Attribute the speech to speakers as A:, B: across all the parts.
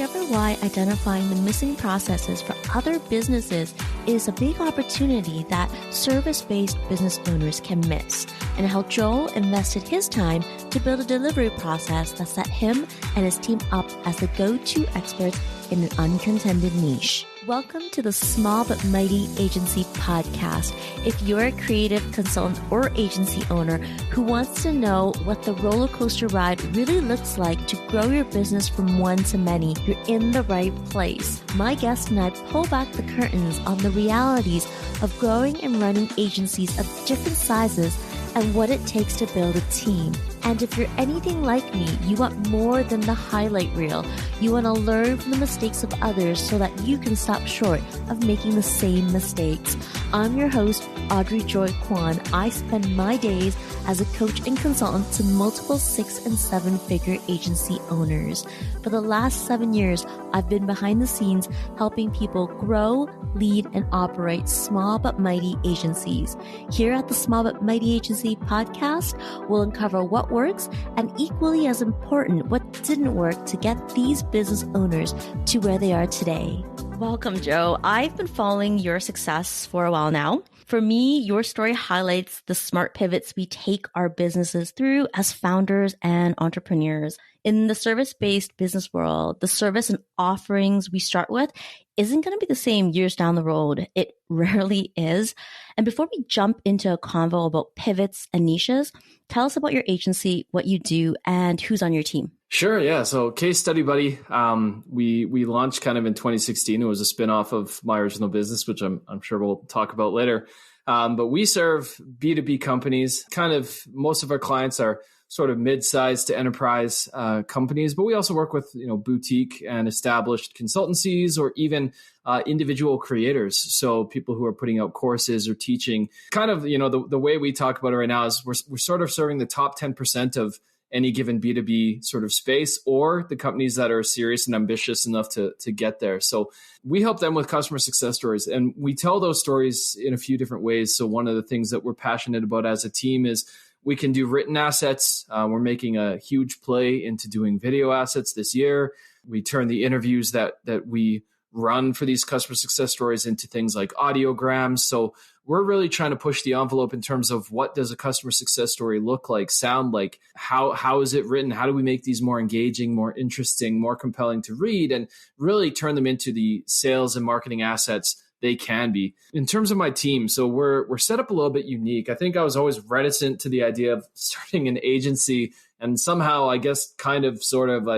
A: discover why identifying the missing processes for other businesses is a big opportunity that service-based business owners can miss, and how Joel invested his time to build a delivery process that set him and his team up as the go-to experts in an uncontended niche. Welcome to the Small But Mighty Agency Podcast. If you're a creative consultant or agency owner who wants to know what the roller coaster ride really looks like to grow your business from one to many, you're in the right place. My guest and I pull back the curtains on the realities of growing and running agencies of different sizes and what it takes to build a team. And if you're anything like me, you want more than the highlight reel. You want to learn from the mistakes of others so that you can stop short of making the same mistakes. I'm your host, Audrey Joy Kwan. I spend my days as a coach and consultant to multiple 6- and 7-figure agency owners. For the last 7 years, I've been behind the scenes helping people grow, lead, and operate small but mighty agencies. Here at the Small But Mighty Agency Podcast, we'll uncover what works and, equally as important, what didn't work to get these business owners to where they are today. Welcome, Joe. I've been following your success for a while now. For me, your story highlights the smart pivots we take our businesses through as founders and entrepreneurs. In the service-based business world, the service and offerings we start with isn't going to be the same years down the road. It rarely is. And before we jump into a convo about pivots and niches, tell us about your agency, what you do, and who's on your team.
B: Sure, yeah. So Case Study Buddy, we launched kind of in 2016. It was a spinoff of my original business, which I'm sure we'll talk about later. But we serve B2B companies. Kind of most of our clients are sort of mid-sized to enterprise companies, but we also work with boutique and established consultancies or even individual creators. So people who are putting out courses or teaching. Kind of the way we talk about it right now is we're sort of serving the top 10% of any given B2B sort of space, or the companies that are serious and ambitious enough to get there. So we help them with customer success stories, and we tell those stories in a few different ways. So one of the things that we're passionate about as a team is we can do written assets. We're making a huge play into doing video assets this year. We turn the interviews that we run for these customer success stories into things like audiograms. So we're really trying to push the envelope in terms of what does a customer success story look like, sound like, how is it written? How do we make these more engaging, more interesting, more compelling to read, and really turn them into the sales and marketing assets they can be. In terms of my team, so we're set up a little bit unique. I think I was always reticent to the idea of starting an agency, and somehow I guess kind of sort of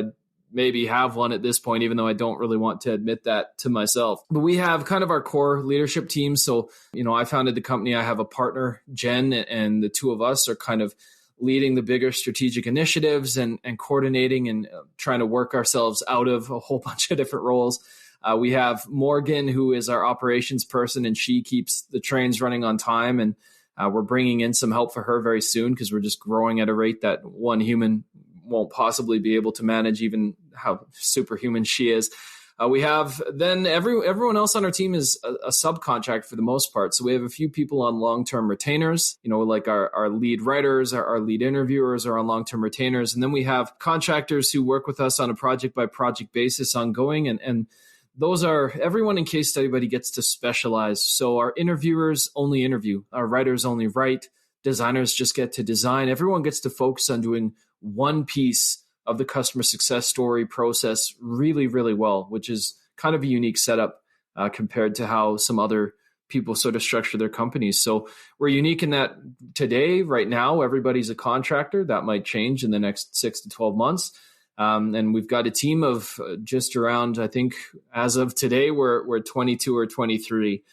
B: maybe have one at this point, even though I don't really want to admit that to myself. But we have kind of our core leadership team. So, I founded the company. I have a partner, Jen, and the two of us are kind of leading the bigger strategic initiatives and coordinating and trying to work ourselves out of a whole bunch of different roles. We have Morgan, who is our operations person, and she keeps the trains running on time. And we're bringing in some help for her very soon because we're just growing at a rate that one human won't possibly be able to manage, even how superhuman she is. We have then everyone else on our team is a subcontract for the most part. So we have a few people on long-term retainers, like our lead writers, our lead interviewers are on long-term retainers. And then we have contractors who work with us on a project-by-project basis ongoing. And those are everyone in Case Study Buddy gets to specialize. So our interviewers only interview, our writers only write, designers just get to design. Everyone gets to focus on doing one piece of the customer success story process really, really well, which is kind of a unique setup compared to how some other people sort of structure their companies. So we're unique in that today, right now, everybody's a contractor. That might change in the next 6 to 12 months. And we've got a team of just around, I think, as of today, we're 22 or 23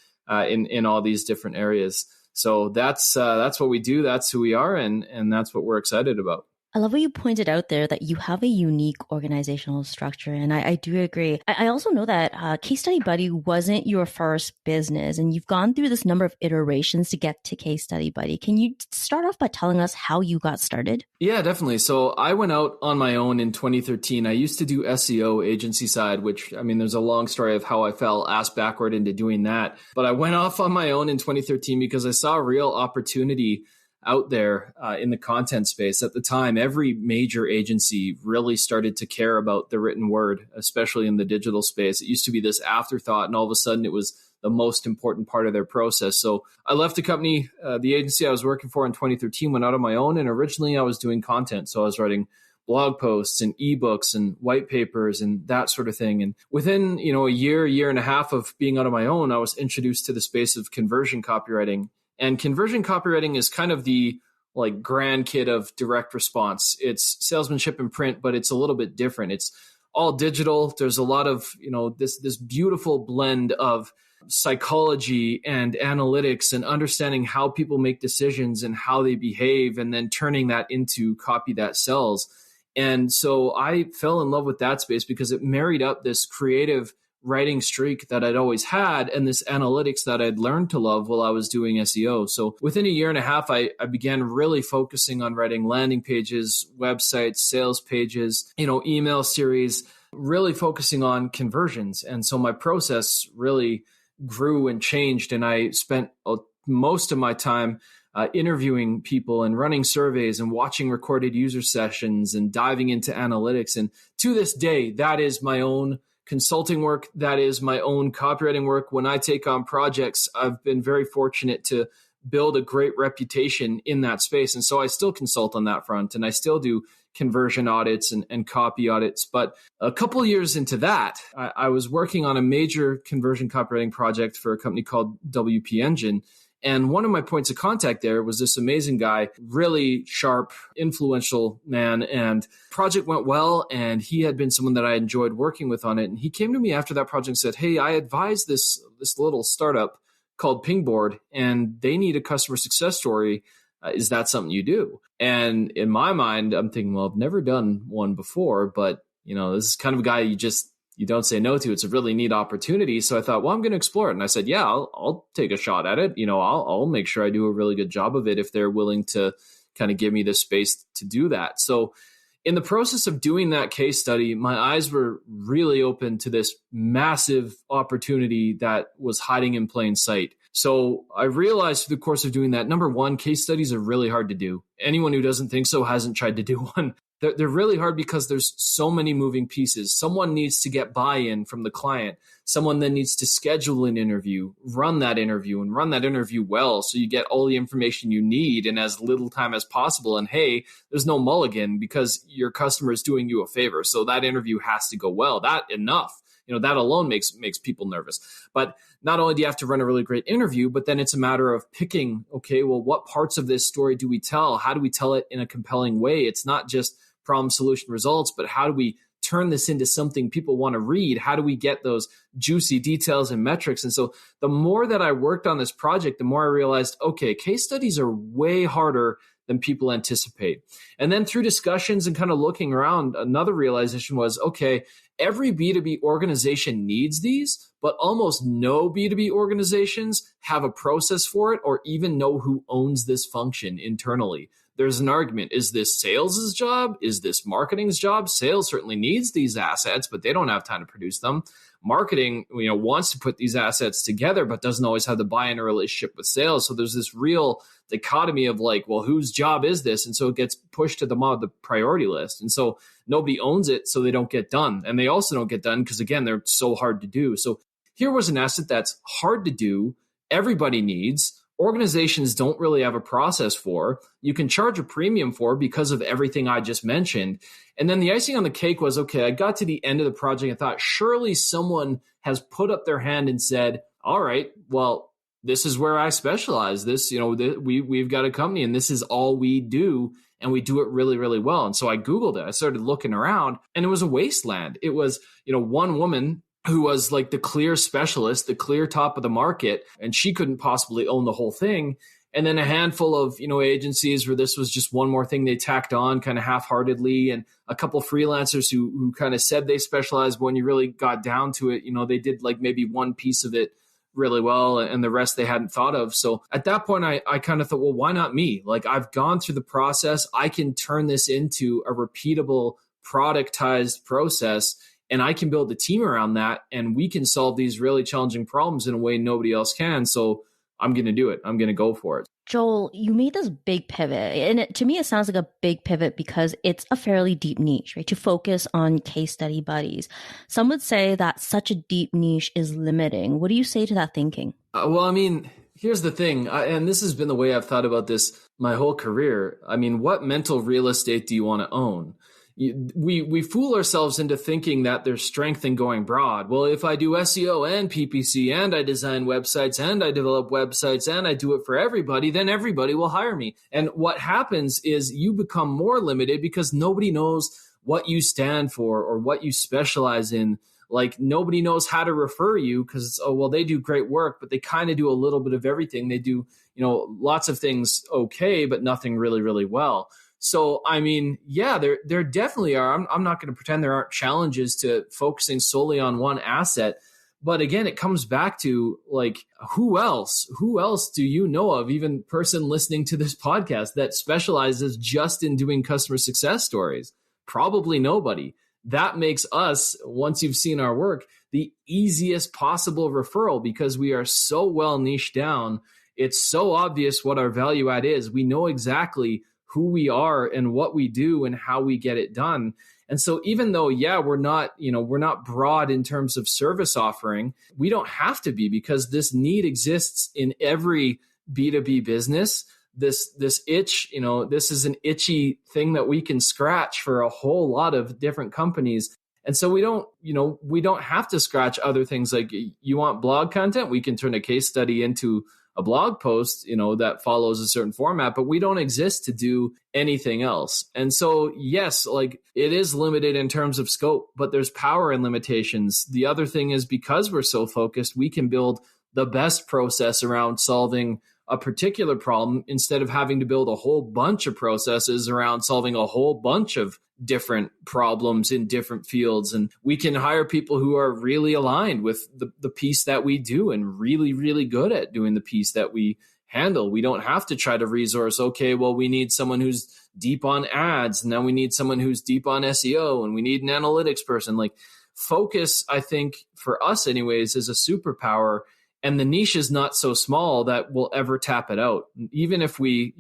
B: in all these different areas. So that's what we do. That's who we are. And that's what we're excited about.
A: I love what you pointed out there, that you have a unique organizational structure. And I do agree. I also know that Case Study Buddy wasn't your first business, and you've gone through this number of iterations to get to Case Study Buddy. Can you start off by telling us how you got started?
B: Yeah, definitely. So I went out on my own in 2013. I used to do SEO agency side, which, there's a long story of how I fell ass backward into doing that. But I went off on my own in 2013 because I saw a real opportunity out there in the content space. At the time, every major agency really started to care about the written word, especially in the digital space. It used to be this afterthought, and all of a sudden it was the most important part of their process. So I left the company, the agency I was working for in 2013, went out on my own. And originally I was doing content. So I was writing blog posts and ebooks and white papers and that sort of thing. And within, a year and a half of being out on my own, I was introduced to the space of conversion copywriting. And conversion copywriting is kind of the grandkid of direct response. It's salesmanship in print, but it's a little bit different. It's all digital. There's a lot of, this beautiful blend of psychology and analytics and understanding how people make decisions and how they behave, and then turning that into copy that sells. And so I fell in love with that space because it married up this creative writing streak that I'd always had and this analytics that I'd learned to love while I was doing SEO. So within a year and a half, I began really focusing on writing landing pages, websites, sales pages, email series, really focusing on conversions. And so my process really grew and changed. And I spent most of my time interviewing people and running surveys and watching recorded user sessions and diving into analytics. And to this day, that is my own consulting work. That is my own copywriting work. When I take on projects, I've been very fortunate to build a great reputation in that space. And so I still consult on that front, and I still do conversion audits and copy audits. But a couple of years into that, I was working on a major conversion copywriting project for a company called WP Engine. And one of my points of contact there was this amazing guy, really sharp, influential man. And project went well. And he had been someone that I enjoyed working with on it. And he came to me after that project and said, "Hey, I advise this little startup called Pingboard, and they need a customer success story. Is that something you do?" And in my mind, I'm thinking, well, I've never done one before, but this is kind of a guy you don't say no to. It's a really neat opportunity. So I thought, well, I'm going to explore it. And I said, yeah, I'll take a shot at it. I'll make sure I do a really good job of it if they're willing to kind of give me the space to do that. So in the process of doing that case study, my eyes were really open to this massive opportunity that was hiding in plain sight. So I realized through the course of doing that, number one, case studies are really hard to do. Anyone who doesn't think so hasn't tried to do one. They're really hard because there's so many moving pieces. Someone needs to get buy-in from the client. Someone then needs to schedule an interview, run that interview, and run that interview well so you get all the information you need in as little time as possible. And hey, there's no mulligan because your customer is doing you a favor. So that interview has to go well. That alone makes people nervous. But not only do you have to run a really great interview, but then it's a matter of picking, okay, well, what parts of this story do we tell? How do we tell it in a compelling way? It's not just problem, solution, results, but how do we turn this into something people want to read? How do we get those juicy details and metrics? And so the more that I worked on this project, the more I realized, okay, case studies are way harder than people anticipate. And then through discussions and kind of looking around, another realization was, okay, every B2B organization needs these, but almost no B2B organizations have a process for it or even know who owns this function internally. There's an argument. Is this sales' job? Is this marketing's job? Sales certainly needs these assets, but they don't have time to produce them. Marketing, wants to put these assets together, but doesn't always have the buy-in or relationship with sales. So there's this real dichotomy of well, whose job is this? And so it gets pushed to the bottom of the priority list. And so nobody owns it, so they don't get done. And they also don't get done because, again, they're so hard to do. So here was an asset that's hard to do, everybody needs, organizations don't really have a process for, you can charge a premium for because of everything I just mentioned. And then the icing on the cake was, okay, I got to the end of the project and thought, surely someone has put up their hand and said, all right, well, this is where I specialize. We've got a company and this is all we do. And we do it really, really well. And so I Googled it. I started looking around and it was a wasteland. It was, one woman who was the clear specialist, the clear top of the market, and she couldn't possibly own the whole thing. And then a handful of, agencies where this was just one more thing they tacked on kind of half-heartedly, and a couple freelancers who kind of said they specialized, but when you really got down to it, they did maybe one piece of it really well and the rest they hadn't thought of. So at that point, I kind of thought, well, why not me? I've gone through the process. I can turn this into a repeatable, productized process, and I can build the team around that, and we can solve these really challenging problems in a way nobody else can. So I'm going to do it. I'm going to go for it.
A: Joel, you made this big pivot, and to me, it sounds like a big pivot because it's a fairly deep niche, right? To focus on case study buddies. Some would say that such a deep niche is limiting. What do you say to that thinking?
B: Well, I mean, here's the thing, and this has been the way I've thought about this my whole career. I mean, what mental real estate do you want to own? We fool ourselves into thinking that there's strength in going broad. Well, if I do SEO and PPC and I design websites and I develop websites and I do it for everybody, then everybody will hire me. And what happens is you become more limited because nobody knows what you stand for or what you specialize in. Like nobody knows how to refer you because, oh, well, they do great work, but they kind of do a little bit of everything. They do, lots of things okay, but nothing really, really well. So, I mean, yeah, there definitely are. I'm not going to pretend there aren't challenges to focusing solely on one asset. But again, it comes back to like, who else do you know of, even person listening to this podcast that specializes just in doing customer success stories? Probably nobody. That makes us, once you've seen our work, the easiest possible referral because we are so well niched down. It's so obvious what our value add is. We know exactly who we are and what we do and how we get it done. And so even though, we're not broad in terms of service offering, we don't have to be because this need exists in every B2B business. This itch, this is an itchy thing that we can scratch for a whole lot of different companies. And so we don't have to scratch other things. Like you want blog content, we can turn a case study into a blog post, that follows a certain format, but we don't exist to do anything else. And so, yes, like it is limited in terms of scope, but there's power in limitations. The other thing is because we're so focused, we can build the best process around solving a particular problem instead of having to build a whole bunch of processes around solving a whole bunch of different problems in different fields. And we can hire people who are really aligned with the piece that we do and really, really good at doing the piece that we handle. We don't have to try to resource, okay, well, we need someone who's deep on ads, and then we need someone who's deep on SEO, and we need an analytics person. Like focus, I think, for us anyways, is a superpower. And the niche is not so small that we'll ever tap it out. Even if we,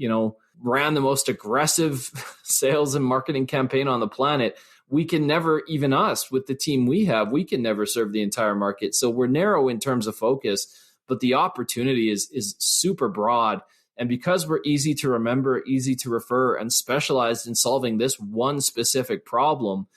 B: ran the most aggressive sales and marketing campaign on the planet, we can never, even us with the team we have, we can never serve the entire market. So we're narrow in terms of focus, but the opportunity is super broad. And because we're easy to remember, easy to refer, and specialized in solving this one specific problem,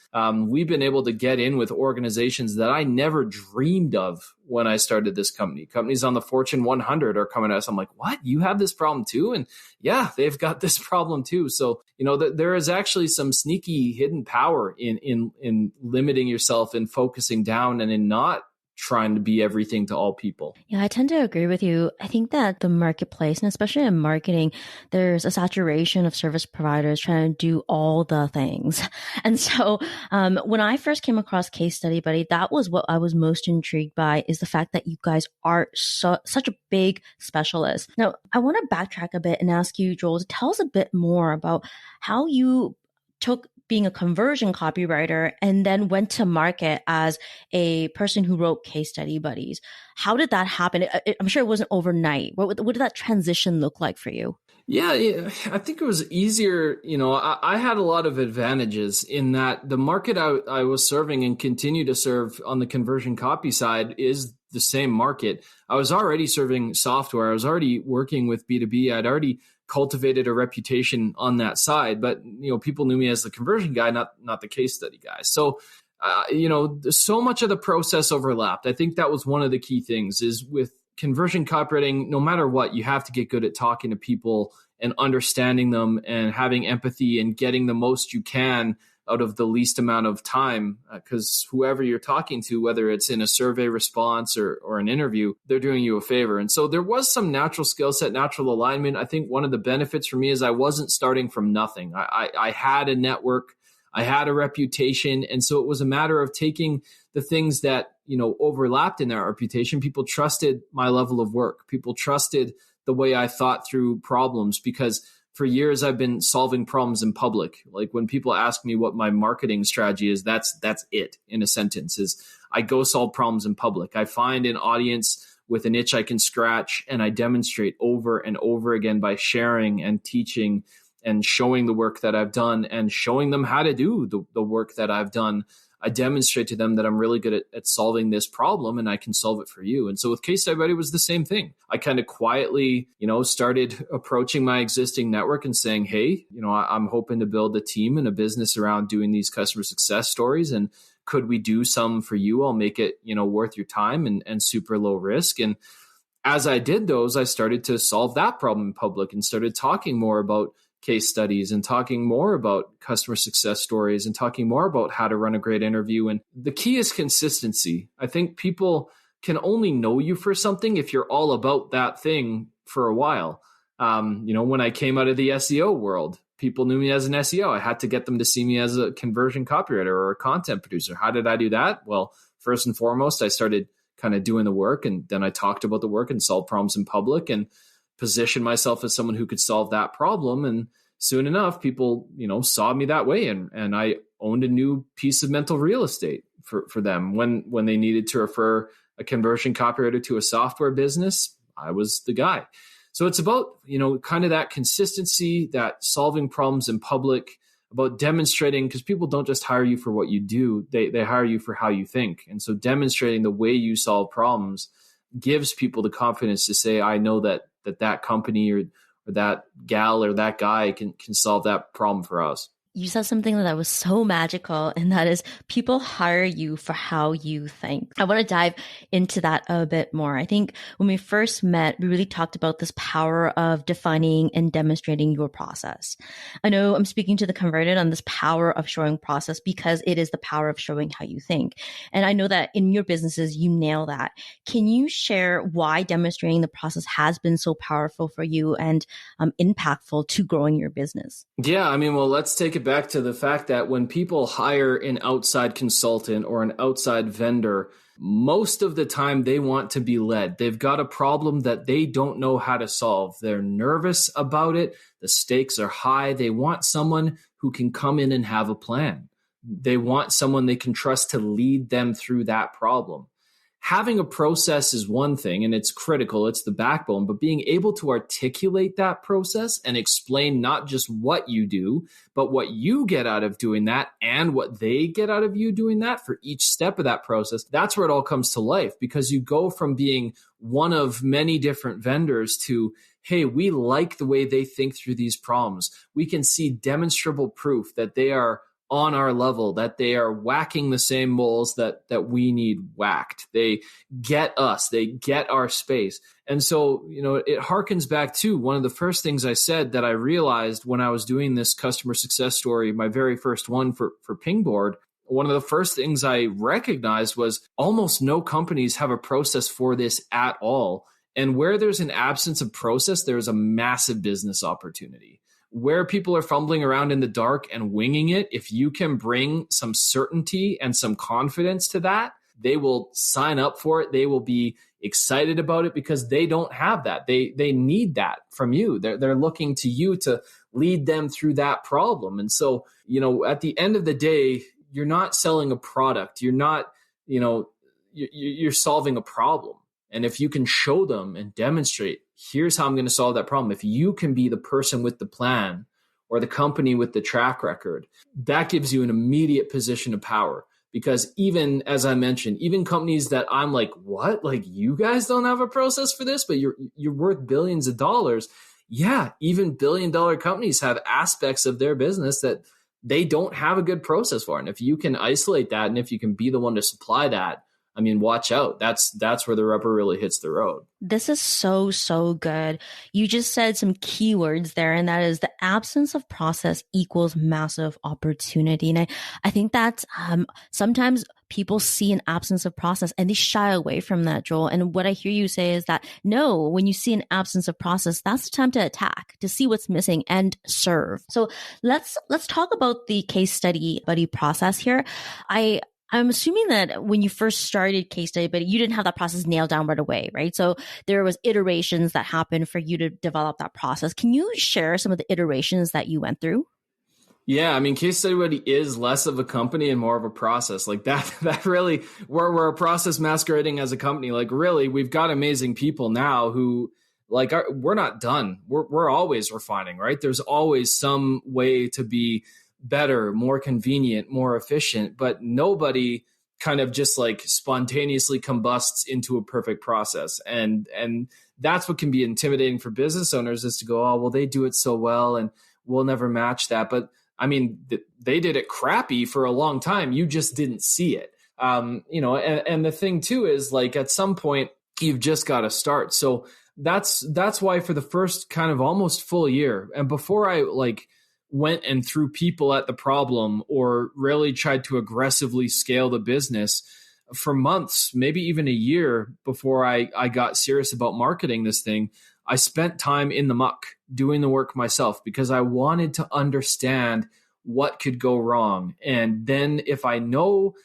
B: we've been able to get in with organizations that I never dreamed of when I started this company. Companies on the Fortune 100 are coming to us. I'm like, what? You have this problem too? And yeah, they've got this problem too. So, there is actually some sneaky hidden power in limiting yourself and focusing down and in not trying to be everything to all people.
A: Yeah, I tend to agree with you. I think that the marketplace, and especially in marketing, there's a saturation of service providers trying to do all the things. And so when I first came across Case Study Buddy, that was what I was most intrigued by, is the fact that you guys are such a big specialist. Now, I want to backtrack a bit and ask you, Joel, to tell us a bit more about how you took being a conversion copywriter and then went to market as a person who wrote case study buddies. How did that happen? I'm sure it wasn't overnight. What did that transition look like for you?
B: Yeah, I think it was easier. I had a lot of advantages in that the market I was serving and continue to serve on the conversion copy side is the same market. I was already serving software. I was already working with B2B. I'd already cultivated a reputation on that side, but people knew me as the conversion guy, not the case study guy. So so much of the process overlapped. I think that was one of the key things is with conversion copywriting, no matter what, you have to get good at talking to people and understanding them and having empathy and getting the most you can out of the least amount of time, because whoever you're talking to, whether it's in a survey response or an interview, they're doing you a favor. And so there was some natural skill set, natural alignment. I think one of the benefits for me is I wasn't starting from nothing. I had a network, I had a reputation. And so it was a matter of taking the things that, overlapped in their reputation. People trusted my level of work. People trusted the way I thought through problems, because for years, I've been solving problems in public. Like when people ask me what my marketing strategy is, that's it in a sentence, is I go solve problems in public. I find an audience with an itch I can scratch, and I demonstrate over and over again by sharing and teaching and showing the work that I've done and showing them how to do the work that I've done. I demonstrate to them that I'm really good at solving this problem and I can solve it for you. And so with Case Study Buddy, it was the same thing. I kind of quietly, started approaching my existing network and saying, hey, I'm hoping to build a team and a business around doing these customer success stories. And could we do some for you? I'll make it, worth your time and super low risk. And as I did those, I started to solve that problem in public and started talking more about case studies and talking more about customer success stories and talking more about how to run a great interview. And the key is consistency. I think people can only know you for something if you're all about that thing for a while. When I came out of the SEO world, people knew me as an SEO. I had to get them to see me as a conversion copywriter or a content producer. How did I do that? Well, first and foremost, I started kind of doing the work, and then I talked about the work and solved problems in public and positioned myself as someone who could solve that problem. And soon enough, people, saw me that way. And I owned a new piece of mental real estate for them. When they needed to refer a conversion copywriter to a software business, I was the guy. So it's about, kind of that consistency, that solving problems in public, about demonstrating, because people don't just hire you for what you do, they hire you for how you think. And so demonstrating the way you solve problems gives people the confidence to say, I know that company or that gal or that guy can solve that problem for us.
A: You said something that was so magical, and that is people hire you for how you think. I want to dive into that a bit more. I think when we first met, we really talked about this power of defining and demonstrating your process. I know I'm speaking to the converted on this power of showing process because it is the power of showing how you think. And I know that in your businesses, you nail that. Can you share why demonstrating the process has been so powerful for you and impactful to growing your business?
B: Yeah, let's take it back to the fact that when people hire an outside consultant or an outside vendor, most of the time they want to be led. They've got a problem that they don't know how to solve. They're nervous about it. The stakes are high. They want someone who can come in and have a plan. They want someone they can trust to lead them through that problem. Having a process is one thing, and it's critical. It's the backbone, but being able to articulate that process and explain not just what you do, but what you get out of doing that and what they get out of you doing that for each step of that process. That's where it all comes to life, because you go from being one of many different vendors to, hey, we like the way they think through these problems. We can see demonstrable proof that they are on our level, that they are whacking the same moles that we need whacked. They get us, they get our space. And so, it harkens back to one of the first things I said that I realized when I was doing this customer success story, my very first one for Pingboard. One of the first things I recognized was almost no companies have a process for this at all. And where there's an absence of process, there's a massive business opportunity. Where people are fumbling around in the dark and winging it, if you can bring some certainty and some confidence to that, they will sign up for it. They will be excited about it because they don't have that. They need that from you. They're looking to you to lead them through that problem. And so, at the end of the day, you're not selling a product. You're not, you're solving a problem. And if you can show them and demonstrate, here's how I'm going to solve that problem. If you can be the person with the plan or the company with the track record, that gives you an immediate position of power. Because even, as I mentioned, even companies that I'm like, what? Like, you guys don't have a process for this, but you're worth billions of dollars. Yeah, even billion-dollar companies have aspects of their business that they don't have a good process for. And if you can isolate that, and if you can be the one to supply that, watch out. That's where the rubber really hits the road.
A: This is so, so good. You just said some keywords there, and that is the absence of process equals massive opportunity. And I think that sometimes people see an absence of process and they shy away from that, Joel. And what I hear you say is that, no, when you see an absence of process, that's the time to attack, to see what's missing and serve. So let's talk about the case study buddy process here. I'm assuming that when you first started Case Study Buddy, you didn't have that process nailed down right away, right? So there was iterations that happened for you to develop that process. Can you share some of the iterations that you went through?
B: Yeah, I mean, Case Study Buddy is less of a company and more of a process. Like that really, we're a process masquerading as a company. Like really, we've got amazing people now who we're not done. We're always refining, right? There's always some way to be better, more convenient, more efficient, but nobody kind of just like spontaneously combusts into a perfect process. And that's what can be intimidating for business owners, is to go, oh, well, they do it so well and we'll never match that. But I mean, they did it crappy for a long time. You just didn't see it. And the thing too is, like, at some point you've just got to start. So that's why for the first kind of almost full year, and before I went and threw people at the problem or really tried to aggressively scale the business, for months, maybe even a year before I got serious about marketing this thing, I spent time in the muck doing the work myself, because I wanted to understand what could go wrong. And then if I know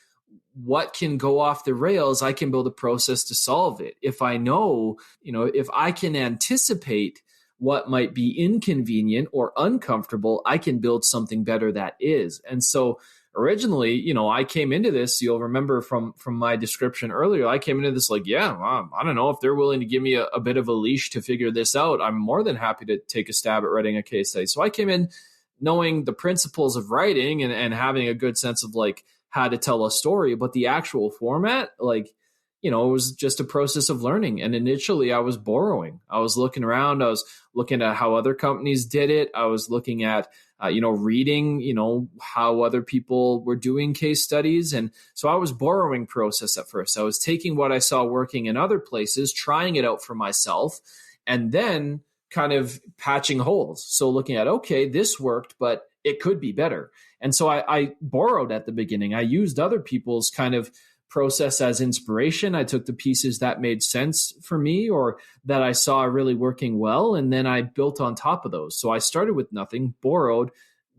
B: what can go off the rails, I can build a process to solve it. If I know, if I can anticipate what might be inconvenient or uncomfortable, I can build something better that is. And so originally, I came into this, you'll remember from my description earlier, I came into this like, I don't know if they're willing to give me a bit of a leash to figure this out. I'm more than happy to take a stab at writing a case study. So I came in knowing the principles of writing and having a good sense of like how to tell a story, but the actual format, it was just a process of learning. And initially I was borrowing. I was looking around. I was looking at how other companies did it. I was looking at, reading, how other people were doing case studies. And so I was borrowing process at first. I was taking what I saw working in other places, trying it out for myself, and then kind of patching holes. So looking at, okay, this worked, but it could be better. And so I borrowed at the beginning. I used other people's kind of process as inspiration. I took the pieces that made sense for me or that I saw really working well, and then I built on top of those. So I started with nothing, borrowed,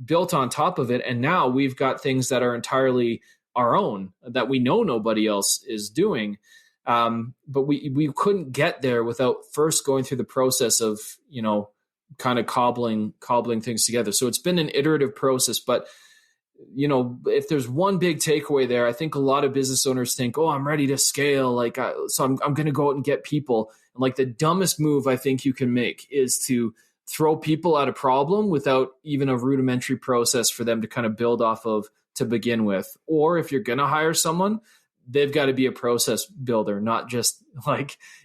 B: built on top of it, and now we've got things that are entirely our own that we know nobody else is doing. But we couldn't get there without first going through the process of, kind of cobbling things together. So it's been an iterative process, but if there's one big takeaway there, I think a lot of business owners think, oh, I'm ready to scale. So I'm going to go out and get people. And the dumbest move I think you can make is to throw people at a problem without even a rudimentary process for them to kind of build off of to begin with. Or if you're going to hire someone, they've got to be a process builder, not just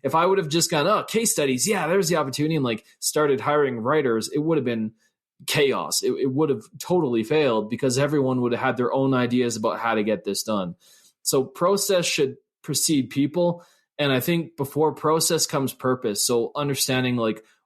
B: if I would have just gone, case studies. Yeah, there's the opportunity, and started hiring writers, it would have been chaos. It would have totally failed because everyone would have had their own ideas about how to get this done. So process should precede people. And I think before process comes purpose. So understanding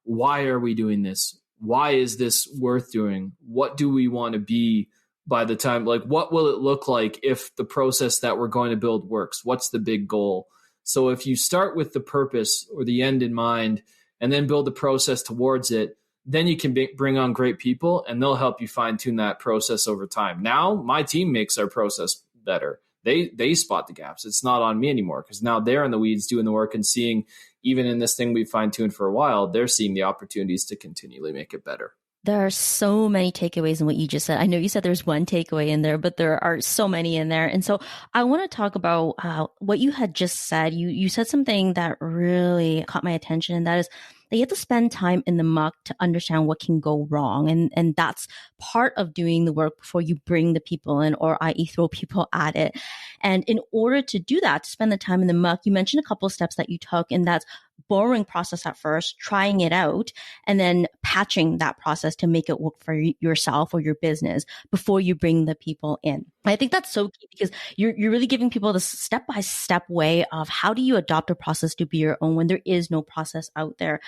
B: why are we doing this? Why is this worth doing? What do we want to be by the time, what will it look like if the process that we're going to build works? What's the big goal? So if you start with the purpose or the end in mind and then build the process towards it, then you can bring on great people and they'll help you fine tune that process over time. Now my team makes our process better. They spot the gaps. It's not on me anymore because now they're in the weeds doing the work and seeing, even in this thing we've fine tuned for a while, they're seeing the opportunities to continually make it better.
A: There are so many takeaways in what you just said. I know you said there's one takeaway in there, but there are so many in there. And so I want to talk about what you had just said. You said something that really caught my attention, and that is that you have to spend time in the muck to understand what can go wrong. And that's part of doing the work before you bring the people in, or i.e. throw people at it. And in order to do that, to spend the time in the muck, you mentioned a couple of steps that you took, and that's borrowing process at first, trying it out, and then patching that process to make it work for yourself or your business before you bring the people in. I think that's so key because you're really giving people the step-by-step way of how do you adopt a process to be your own when there is no process out there.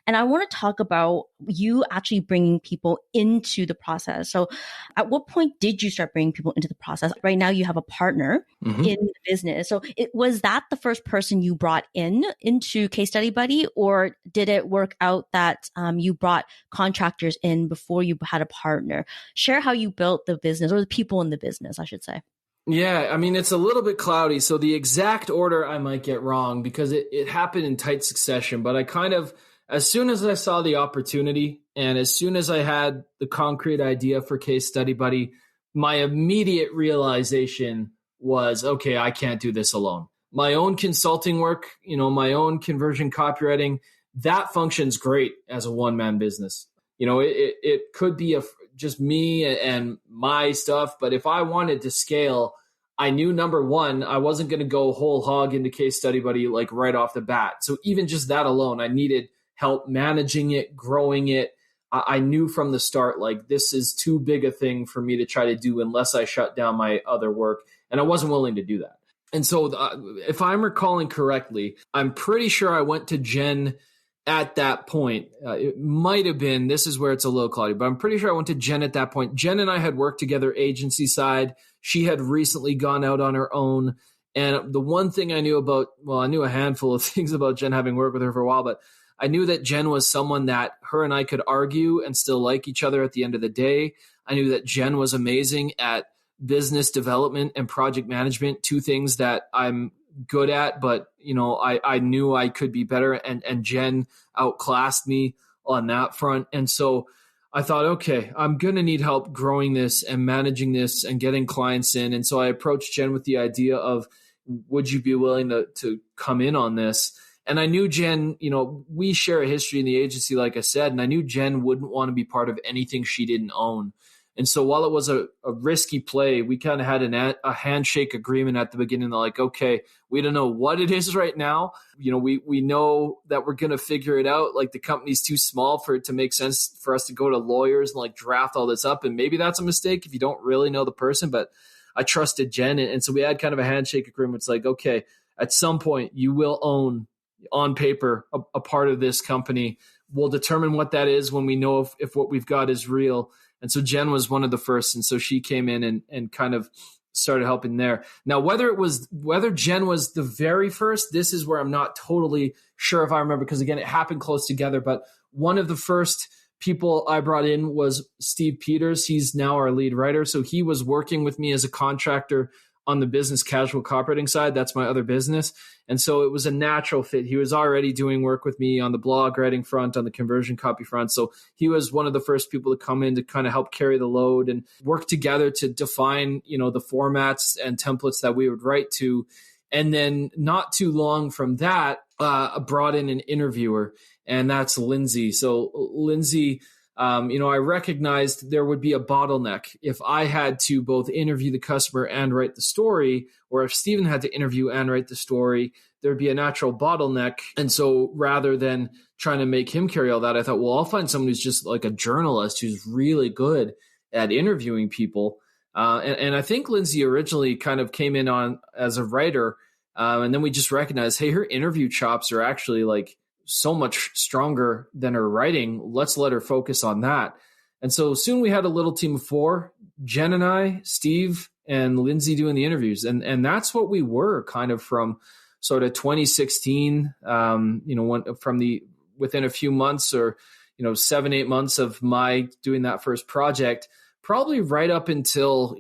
A: And I want to talk about you actually bringing people into the process. So at what point did you start bringing people into the process? Right now you have a partner in the business. So was that the first person you brought into Case Study Buddy, or did it work out that you brought contractors in before you had a partner? Share how you built the business, or the people in the business, I should say.
B: Yeah, I mean, it's a little bit cloudy. So the exact order I might get wrong because it happened in tight succession, but I kind of as soon as I saw the opportunity and as soon as I had the concrete idea for Case Study Buddy, my immediate realization was, okay, I can't do this alone. My own consulting work, my own conversion copywriting, that functions great as a one-man business. It could be just me and my stuff, but if I wanted to scale, I knew, number one, I wasn't going to go whole hog into Case Study Buddy like right off the bat. So even just that alone, I needed help managing it, growing it. I knew from the start, like, this is too big a thing for me to try to do unless I shut down my other work. And I wasn't willing to do that. And so if I'm recalling correctly, I'm pretty sure I went to Jen at that point. It might have been, this is where it's a little cloudy, but I'm pretty sure I went to Jen at that point. Jen and I had worked together agency side. She had recently gone out on her own. And the one thing I knew I knew a handful of things about Jen, having worked with her for a while, but I knew that Jen was someone that her and I could argue and still like each other at the end of the day. I knew that Jen was amazing at business development and project management, two things that I'm good at, but I knew I could be better, and Jen outclassed me on that front. And so I thought, okay, I'm going to need help growing this and managing this and getting clients in. And so I approached Jen with the idea of, would you be willing to come in on this? And I knew Jen, we share a history in the agency, like I said, and I knew Jen wouldn't want to be part of anything she didn't own. And so while it was a risky play, we kind of had a handshake agreement at the beginning. They're like, okay, we don't know what it is right now. We know that we're going to figure it out. Like, the company's too small for it to make sense for us to go to lawyers and like draft all this up. And maybe that's a mistake if you don't really know the person, but I trusted Jen. And so we had kind of a handshake agreement. It's like, okay, at some point you will own on paper a part of this company. We'll determine what that is when we know if what we've got is real. And so Jen was one of the first. And so she came in and kind of started helping there. Now, whether Jen was the very first, this is where I'm not totally sure if I remember, because again, it happened close together. But one of the first people I brought in was Steve Peters. He's now our lead writer. So he was working with me as a contractor on the business casual copywriting side. That's my other business. And so it was a natural fit. He was already doing work with me on the blog writing front, on the conversion copy front. So he was one of the first people to come in to kind of help carry the load and work together to define, the formats and templates that we would write to. And then not too long from that, I brought in an interviewer, and that's Lindsay. So Lindsay, I recognized there would be a bottleneck if I had to both interview the customer and write the story, or if Stephen had to interview and write the story, there'd be a natural bottleneck. And so rather than trying to make him carry all that, I thought, well, I'll find someone who's just like a journalist who's really good at interviewing people. And I think Lindsay originally kind of came in on as a writer. And then we just recognized, hey, her interview chops are actually like so much stronger than her writing. Let's let her focus on that. And so soon we had a little team of 4, Jen and I, Steve and Lindsay doing the interviews. And that's what we were kind of from sort of 2016, within a few months or, 7-8 months of my doing that first project, probably right up until,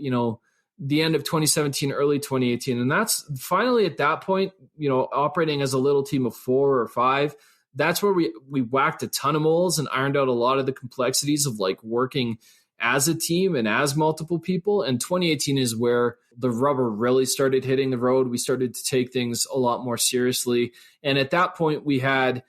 B: the end of 2017, early 2018. And that's finally at that point, operating as a little team of 4 or 5, that's where we whacked a ton of moles and ironed out a lot of the complexities of like working as a team and as multiple people. And 2018 is where the rubber really started hitting the road. We started to take things a lot more seriously. And at that point we had,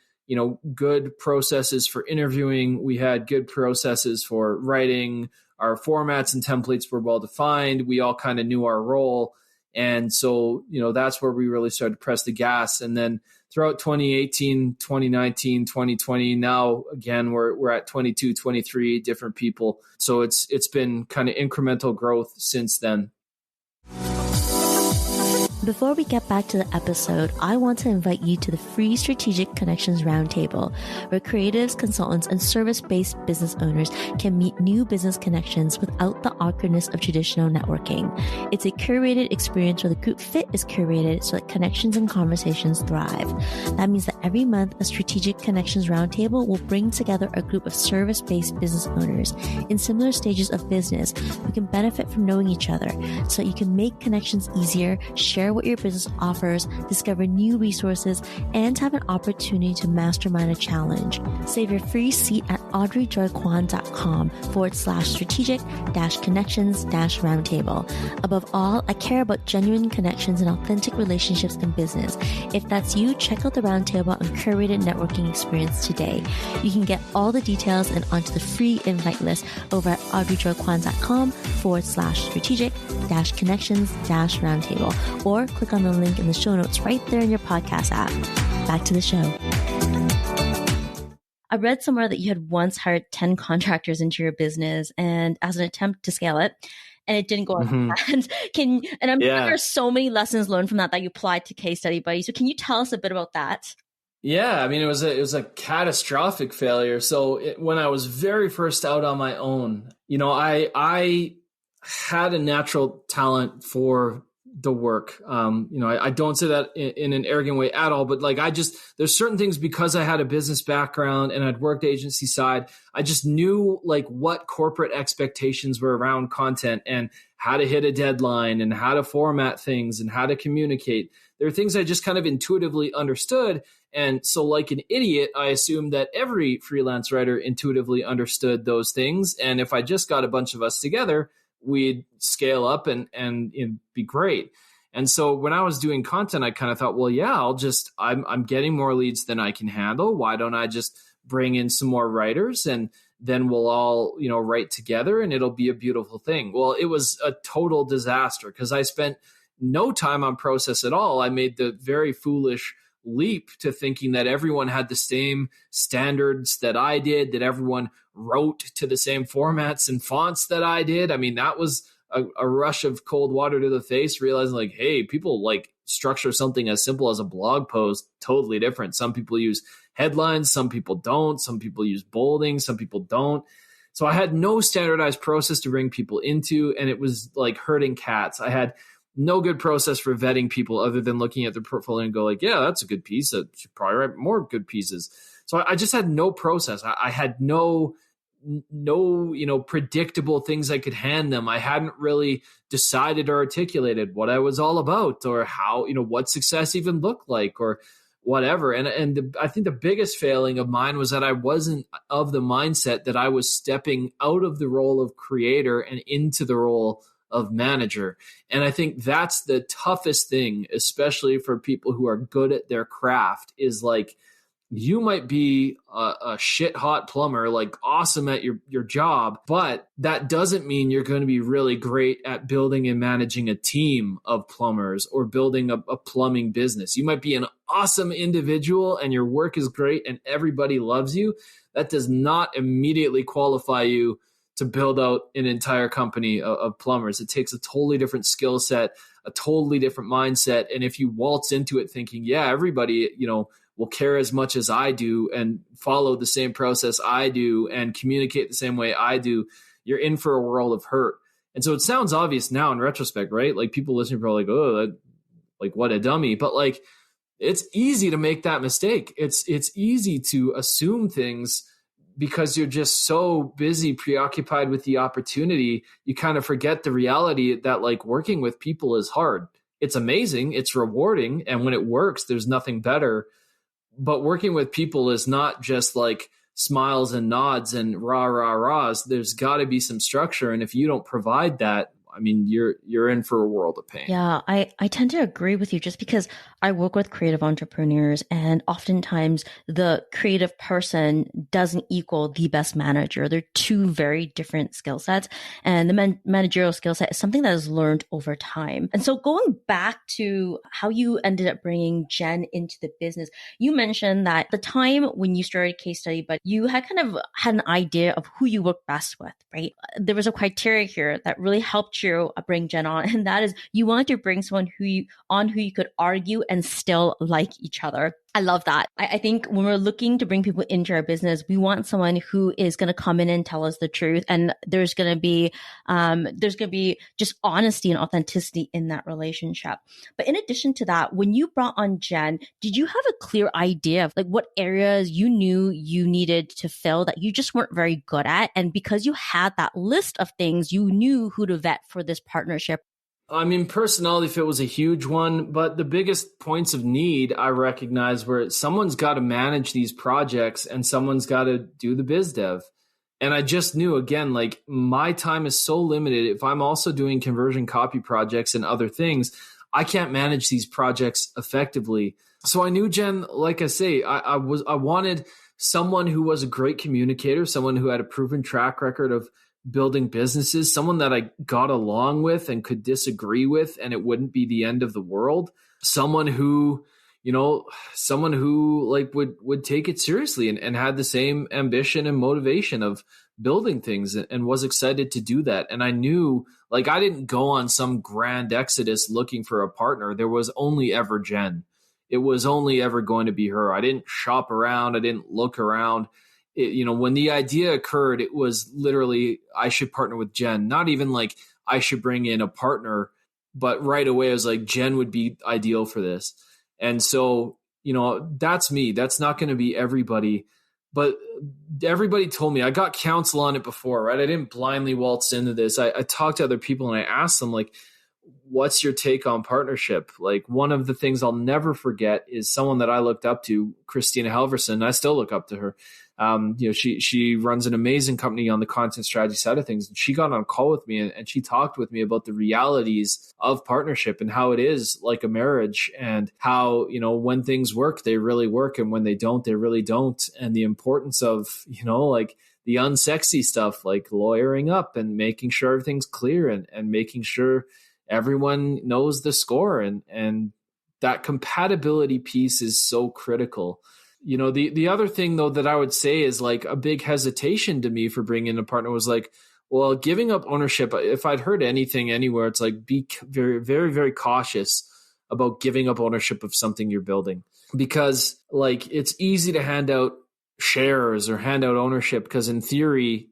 B: good processes for interviewing. We had good processes for writing. Our formats and templates were well defined. We all kind of knew our role. And so, that's where we really started to press the gas. And then throughout 2018, 2019, 2020, now again, we're at 22, 23 different people. So it's been kind of incremental growth since then.
A: Before we get back to the episode, I want to invite you to the free Strategic Connections Roundtable, where creatives, consultants, and service-based business owners can meet new business connections without the awkwardness of traditional networking. It's a curated experience where the group fit is curated so that connections and conversations thrive. That means that every month, a Strategic Connections Roundtable will bring together a group of service-based business owners in similar stages of business who can benefit from knowing each other so that you can make connections easier, share what what your business offers, discover new resources, and have an opportunity to mastermind a challenge. Save your free seat at audreyjoykwan.com/strategic-connections-roundtable. Above all, I care about genuine connections and authentic relationships in business. If that's you, check out the Roundtable and curated networking experience today. You can get all the details and onto the free invite list over at audreyjoykwan.com/strategic-connections-roundtable, or click on the link in the show notes right there in your podcast app. Back to the show. I read somewhere that you had once hired 10 contractors into your business and as an attempt to scale it, and it didn't go as planned. And I'm sure there are so many lessons learned from that you applied to Case Study Buddy. So can you tell us a bit about that?
B: Yeah, I mean, it was a catastrophic failure. So when I was very first out on my own, I had a natural talent for the work. I don't say that in an arrogant way at all, but there's certain things, because I had a business background and I'd worked agency side, I just knew what corporate expectations were around content and how to hit a deadline and how to format things and how to communicate. There are things I just kind of intuitively understood. And so like an idiot, I assumed that every freelance writer intuitively understood those things. And if I just got a bunch of us together, we'd scale up and it'd be great. And so when I was doing content, I kind of thought, well, yeah, I'm getting more leads than I can handle. Why don't I just bring in some more writers and then we'll all, write together and it'll be a beautiful thing. Well, it was a total disaster because I spent no time on process at all. I made the very foolish leap to thinking that everyone had the same standards that I did, that everyone wrote to the same formats and fonts that I did. I mean, that was a rush of cold water to the face, realizing hey, people structure something as simple as a blog post totally different. Some people use headlines, some people don't, some people use bolding, some people don't. So I had no standardized process to bring people into, and it was like herding cats. I had no good process for vetting people other than looking at their portfolio and go yeah, that's a good piece. I should probably write more good pieces. So I just had no process. I had no predictable things I could hand them. I hadn't really decided or articulated what I was all about or how, what success even looked like or whatever. And I think the biggest failing of mine was that I wasn't of the mindset that I was stepping out of the role of creator and into the role of manager. And I think that's the toughest thing, especially for people who are good at their craft, is you might be a shit hot plumber, awesome at your job, but that doesn't mean you're going to be really great at building and managing a team of plumbers or building a plumbing business. You might be an awesome individual and your work is great and everybody loves you. That does not immediately qualify you to build out an entire company of plumbers. It takes a totally different skill set, a totally different mindset. And if you waltz into it thinking, yeah, everybody, will care as much as I do and follow the same process I do and communicate the same way I do, you're in for a world of hurt. And so it sounds obvious now in retrospect, right? People listening are probably oh, what a dummy. But it's easy to make that mistake. It's easy to assume things because you're just so busy, preoccupied with the opportunity, you kind of forget the reality that working with people is hard. It's amazing, it's rewarding, and when it works, there's nothing better. But working with people is not just smiles and nods and rah, rah, rahs. There's got to be some structure. And if you don't provide that, I mean, you're in for a world of pain.
A: Yeah, I tend to agree with you just because I work with creative entrepreneurs, and oftentimes the creative person doesn't equal the best manager. They're two very different skill sets, and the managerial skill set is something that is learned over time. And so going back to how you ended up bringing Jen into the business, you mentioned that the time when you started Case Study, but you had kind of had an idea of who you work best with, right? There was a criteria here that really helped you bring Jen on, and that is you wanted to bring someone who you could argue and still like each other. I love that. I think when we're looking to bring people into our business, we want someone who is going to come in and tell us the truth, and there's going to be just honesty and authenticity in that relationship. But in addition to that, when you brought on Jen, did you have a clear idea of what areas you knew you needed to fill that you just weren't very good at? And because you had that list of things, you knew who to vet for this partnership.
B: I mean, personality fit was a huge one, but the biggest points of need I recognize were someone's got to manage these projects and someone's got to do the biz dev. And I just knew, again, like my time is so limited. If I'm also doing conversion copy projects and other things, I can't manage these projects effectively. So I knew, Jen, like I say, I wanted someone who was a great communicator, someone who had a proven track record of building businesses, someone that I got along with and could disagree with, and it wouldn't be the end of the world. Someone who like would take it seriously and had the same ambition and motivation of building things and was excited to do that. And I knew, like, I didn't go on some grand exodus looking for a partner. There was only ever Jen. It was only ever going to be her. I didn't shop around. I didn't look around. When the idea occurred, it was literally, I should partner with Jen. Not even like I should bring in a partner, but right away I was like, Jen would be ideal for this. And so, that's me. That's not going to be everybody, but everybody told me, I got counsel on it before, right? I didn't blindly waltz into this. I talked to other people and I asked them, like, what's your take on partnership? Like, one of the things I'll never forget is someone that I looked up to, Christina Halverson. I still look up to her. She runs an amazing company on the content strategy side of things. And she got on a call with me and she talked with me about the realities of partnership and how it is like a marriage and how, when things work, they really work. And when they don't, they really don't. And the importance of, like the unsexy stuff, like lawyering up and making sure everything's clear and making sure everyone knows the score. And that compatibility piece is so critical. The other thing, though, that I would say is like a big hesitation to me for bringing in a partner was like, well, giving up ownership. If I'd heard anything anywhere, it's like be very, very, very cautious about giving up ownership of something you're building, because like it's easy to hand out shares or hand out ownership because in theory,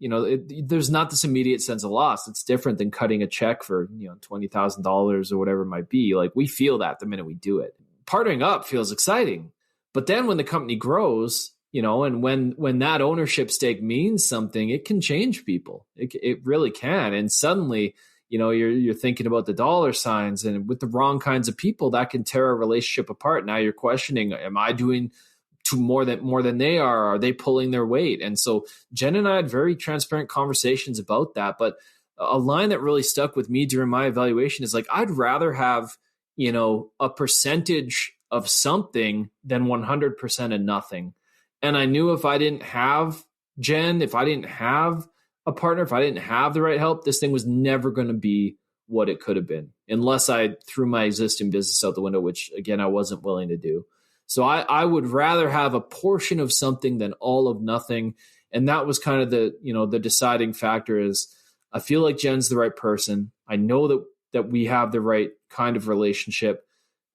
B: there's not this immediate sense of loss. It's different than cutting a check for, $20,000 or whatever it might be. Like we feel that the minute we do it. Partnering up feels exciting. But then when the company grows, and when that ownership stake means something, it can change people. It really can. And suddenly, you're thinking about the dollar signs, and with the wrong kinds of people, that can tear a relationship apart. Now you're questioning, am I doing more than they are? Are they pulling their weight? And so Jen and I had very transparent conversations about that. But a line that really stuck with me during my evaluation is like, I'd rather have, a percentage of something than 100% of nothing. And I knew if I didn't have Jen, if I didn't have a partner, if I didn't have the right help, this thing was never going to be what it could have been, unless I threw my existing business out the window, which again, I wasn't willing to do. So I would rather have a portion of something than all of nothing. And that was kind of the deciding factor is I feel like Jen's the right person. I know that we have the right kind of relationship.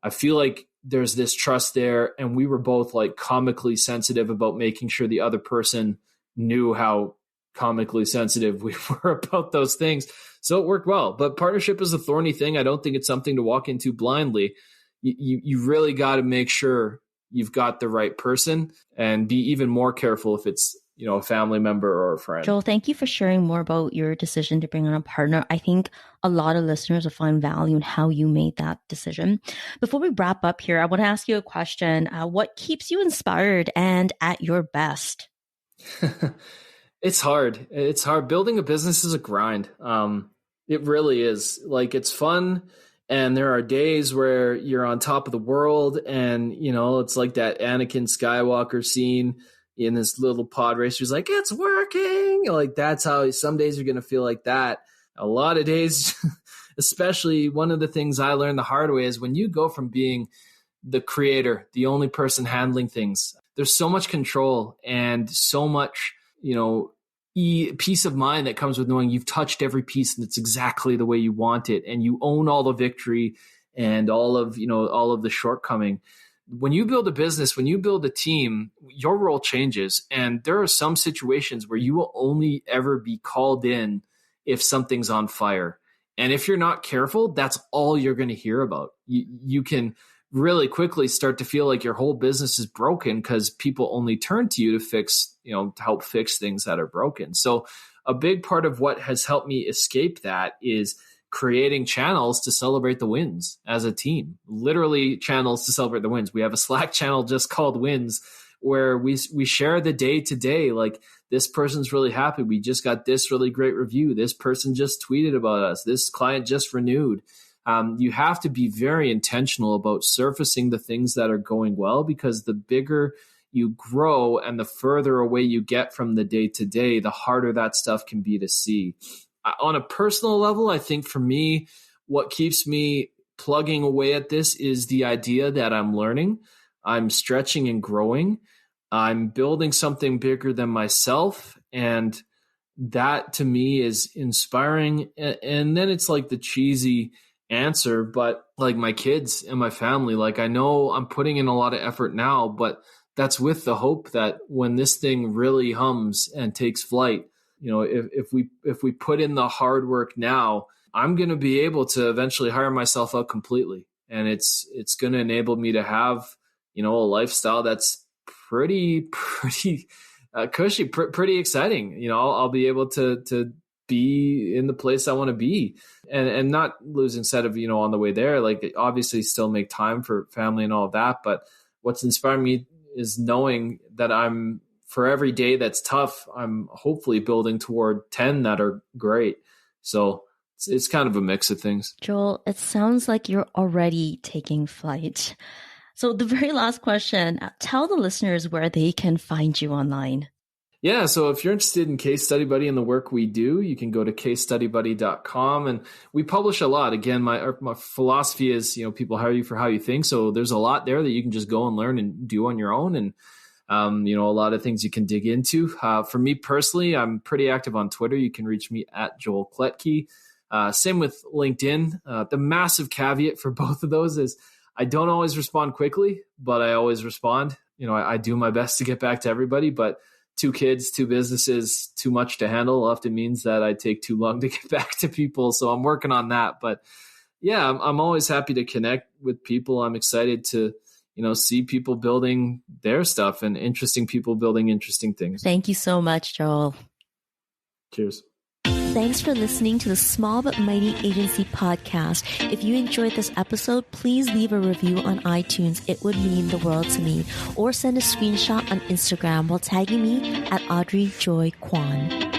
B: I feel like there's this trust there. And we were both like comically sensitive about making sure the other person knew how comically sensitive we were about those things. So it worked well. But partnership is a thorny thing. I don't think it's something to walk into blindly. You really got to make sure you've got the right person and be even more careful if it's, a family member or a friend.
A: Joel, thank you for sharing more about your decision to bring on a partner. I think a lot of listeners will find value in how you made that decision. Before we wrap up here, I want to ask you a question. What keeps you inspired and at your best?
B: It's hard. It's hard. Building a business is a grind. It really is. Like, it's fun. And there are days where you're on top of the world and, it's like that Anakin Skywalker scene in this little pod racer. He's like, it's working. Like, that's how some days you're going to feel like that. A lot of days, especially one of the things I learned the hard way is when you go from being the creator, the only person handling things, there's so much control and so much, peace of mind that comes with knowing you've touched every piece and it's exactly the way you want it. And you own all the victory and all of the shortcoming. When you build a business, when you build a team, your role changes. And there are some situations where you will only ever be called in if something's on fire. And if you're not careful, that's all you're going to hear about. You can really quickly start to feel like your whole business is broken because people only turn to you to fix, to help fix things that are broken. So a big part of what has helped me escape that is creating channels to celebrate the wins as a team, literally channels to celebrate the wins. We have a Slack channel just called Wins, where we share the day to day. Like, this person's really happy. We just got this really great review. This person just tweeted about us. This client just renewed. You have to be very intentional about surfacing the things that are going well, because the bigger you grow and the further away you get from the day to day, the harder that stuff can be to see. On a personal level, I think for me, what keeps me plugging away at this is the idea that I'm learning, I'm stretching and growing. I'm building something bigger than myself. And that to me is inspiring. And then it's like the cheesy answer, but like my kids and my family, like I know I'm putting in a lot of effort now, but that's with the hope that when this thing really hums and takes flight, if we put in the hard work now, I'm going to be able to eventually hire myself out completely. And it's going to enable me to have, a lifestyle that's pretty cushy, pretty exciting. I'll be able to be in the place I want to be, and not losing sight of, on the way there, like obviously still make time for family and all of that. But what's inspiring me is knowing that for every day that's tough, I'm hopefully building toward 10 that are great. So it's kind of a mix of things.
A: Joel, it sounds like you're already taking flight. So the very last question, tell the listeners where they can find you online.
B: Yeah, so if you're interested in Case Study Buddy and the work we do, you can go to casestudybuddy.com, and we publish a lot. Again, my philosophy is, people hire you for how you think. So there's a lot there that you can just go and learn and do on your own, and a lot of things you can dig into. For me personally, I'm pretty active on Twitter. You can reach me at Joel Klettke. Same with LinkedIn. The massive caveat for both of those is I don't always respond quickly, but I always respond. I do my best to get back to everybody, but 2 kids, 2 businesses, too much to handle often means that I take too long to get back to people. So I'm working on that. But yeah, I'm always happy to connect with people. I'm excited to, see people building their stuff and interesting people building interesting things.
A: Thank you so much, Joel.
B: Cheers.
A: Thanks for listening to the Small But Mighty Agency podcast. If you enjoyed this episode, please leave a review on iTunes. It would mean the world to me. Or send a screenshot on Instagram while tagging me at Audrey Joy Kwan.